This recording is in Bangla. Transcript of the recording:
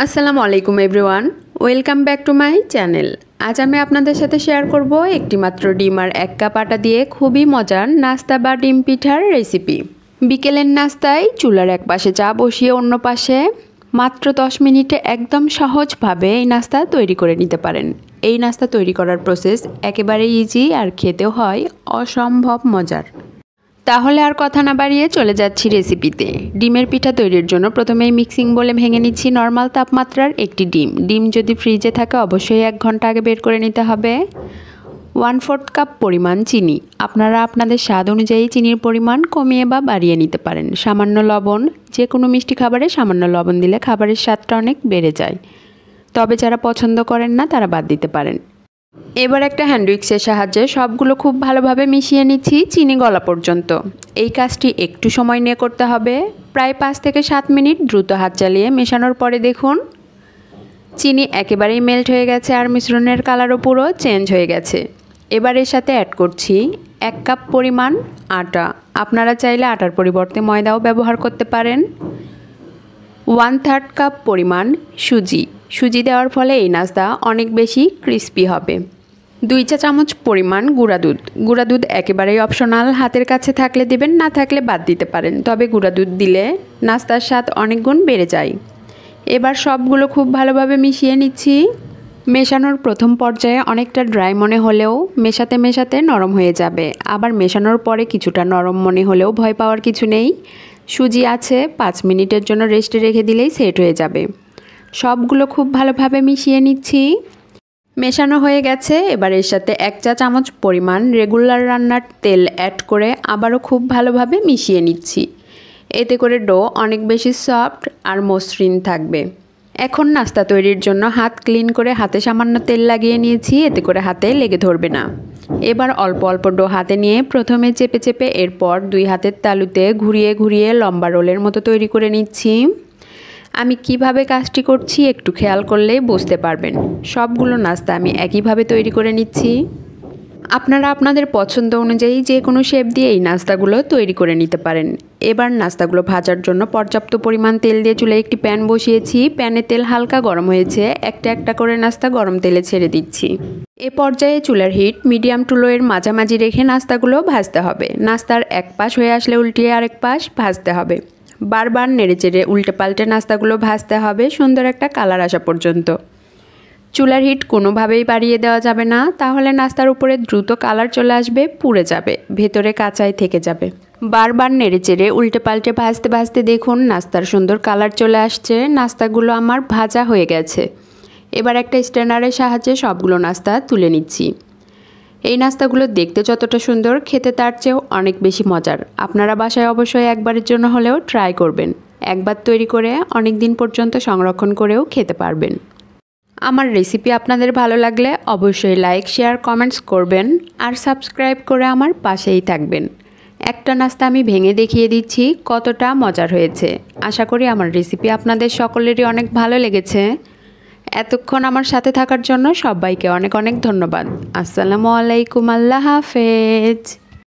আসসালামু আলাইকুম everyone, welcome back to my channel. আজ আমি আপনাদের সাথে শেয়ার করব একটি মাত্র ডিম আর 1 কাপ আটা দিয়ে খুবই মজার নাস্তা বা ডিম পিঠার রেসিপি। বিকেলের নাস্তায় চুলার এক পাশে চা বসিয়ে অন্য পাশে মাত্র 10 মিনিটে একদম সহজভাবে এই নাস্তা তৈরি করে নিতে পারেন। এই নাস্তা তৈরি করার প্রসেস একেবারে ইজি আর খেতেও হয় অসম্ভব মজার। তাহলে আর কথা না বাড়িয়ে চলে যাচ্ছি রেসিপিতে। ডিমের পিঠা তৈরির জন্য প্রথমেই মিক্সিং বলে ভেঙে নিচ্ছি নর্মাল তাপমাত্রার একটি ডিম। ডিম যদি ফ্রিজে থাকে অবশ্যই 1 ঘন্টা আগে বের করে নিতে হবে। 1/4 কাপ পরিমাণ চিনি, আপনারা আপনাদের স্বাদ অনুযায়ী চিনির পরিমাণ কমিয়ে বা বাড়িয়ে নিতে পারেন। সামান্য লবণ, যে কোনো মিষ্টি খাবারে সামান্য লবণ দিলে খাবারের স্বাদটা অনেক বেড়ে যায়, তবে যারা পছন্দ করেন না তারা বাদ দিতে পারেন। এবার একটা হ্যান্ড উইক্সের সাহায্যে সবগুলো খুব ভালোভাবে মিশিয়ে নিচ্ছি চিনি গলা পর্যন্ত। এই কাজটি একটু সময় নিয়ে করতে হবে, প্রায় 5 থেকে 7 মিনিট দ্রুত হাত চালিয়ে মেশানোর পরে দেখুন চিনি একেবারেই মেল্ট হয়ে গেছে আর মিশ্রণের কালারও পুরো চেঞ্জ হয়ে গেছে। এবার এর সাথে অ্যাড করছি 1 কাপ পরিমাণ আটা। আপনারা চাইলে আটার পরিবর্তে ময়দাও ব্যবহার করতে পারেন। 1/3 কাপ পরিমাণ সুজি দেওয়ার ফলে এই নাস্তা অনেক বেশি ক্রিস্পি হবে। 2 চা চামচ পরিমাণ গুঁড়া দুধ একেবারেই অপশনাল, হাতের কাছে থাকলে দিবেন, না থাকলে বাদ দিতে পারেন, তবে গুঁড়া দুধ দিলে নাস্তার স্বাদ অনেক গুণ বেড়ে যায়। এবার সবগুলো খুব ভালোভাবে মিশিয়ে নিচ্ছি। মেশানোর প্রথম পর্যায়ে অনেকটা ড্রাই মনে হলেও মেশাতে মেশাতে নরম হয়ে যাবে, আবার মেশানোর পরে কিছুটা নরম মনে হলেও ভয় পাওয়ার কিছু নেই। সুজি আছে, 5 মিনিটের জন্য রেস্টে রেখে দিলেই সেট হয়ে যাবে। সবগুলো খুব ভালোভাবে মিশিয়ে নিচ্ছি। মেশানো হয়ে গেছে। এবার এর সাথে 1 চা চামচ পরিমাণ রেগুলার রান্নার তেল অ্যাড করে আবারও খুব ভালোভাবে মিশিয়ে নিচ্ছি। এতে করে ডো অনেক বেশি সফট আর মসৃণ থাকবে। এখন নাস্তা তৈরির জন্য হাত ক্লিন করে হাতে সামান্য তেল লাগিয়ে নিয়েছি, এতে করে হাতে লেগে ধরবে না। এবার অল্প অল্প ডো হাতে নিয়ে প্রথমে চেপে চেপে এরপর 2 হাতের তালুতে ঘুরিয়ে ঘুরিয়ে লম্বা রোলের মতো তৈরি করে নিচ্ছি। আমি কিভাবে কাজটি করছি একটু খেয়াল করলেই বুঝতে পারবেন। সবগুলো নাস্তা আমি একইভাবে তৈরি করে নিচ্ছি। আপনারা আপনাদের পছন্দ অনুযায়ী যে কোনো শেপ দিয়ে এই নাস্তাগুলো তৈরি করে নিতে পারেন। এবার নাস্তাগুলো ভাজার জন্য পর্যাপ্ত পরিমাণ তেল দিয়ে চুলায় একটি প্যান বসিয়েছি। প্যানে তেল হালকা গরম হয়েছে, একটা একটা করে নাস্তা গরম তেলে ছেড়ে দিচ্ছি। এ পর্যায়ে চুলার হিট মিডিয়াম টু লো এর মাঝামাঝি রেখে নাস্তাগুলো ভাজতে হবে। নাস্তার এক পাশ হয়ে আসলে উল্টিয়ে আরেক পাশ ভাজতে হবে। বারবার নেড়েচেড়ে উল্টে পাল্টে নাস্তাগুলো ভাজতে হবে সুন্দর একটা কালার আসা পর্যন্ত। চুলার হিট কোনোভাবেই বাড়িয়ে দেওয়া যাবে না, তাহলে নাস্তার উপরে দ্রুত কালার চলে আসবে, পুড়ে যাবে, ভেতরে কাঁচাই থেকে যাবে। বারবার নেড়েচেড়ে উল্টে পাল্টে ভাজতে ভাজতে দেখুন নাস্তার সুন্দর কালার চলে আসছে। নাস্তাগুলো আমার ভাজা হয়ে গেছে। এবার একটা স্ট্রেনারের সাহায্যে সবগুলো নাস্তা তুলে নিচ্ছি। এই নাস্তাগুলো দেখতে যতটা সুন্দর, খেতে তার চেয়েও অনেক বেশি মজার। আপনারা বাসায় অবশ্যই একবারের জন্য হলেও ট্রাই করবেন। একবার তৈরি করে অনেক দিন পর্যন্ত সংরক্ষণ করেও খেতে পারবেন। আমার রেসিপি আপনাদের ভালো লাগলে অবশ্যই লাইক, শেয়ার, কমেন্টস করবেন আর সাবস্ক্রাইব করে আমার পাশেই থাকবেন। একটা নাস্তা আমি ভেঙে দেখিয়ে দিচ্ছি কতটা মজার হয়েছে। আশা করি আমার রেসিপি আপনাদের সকলেরই অনেক ভালো লেগেছে। এতক্ষণ আমার সাথে থাকার জন্য সবাইকে অনেক অনেক ধন্যবাদ। আসসালামু আলাইকুম, আল্লাহ হাফেজ।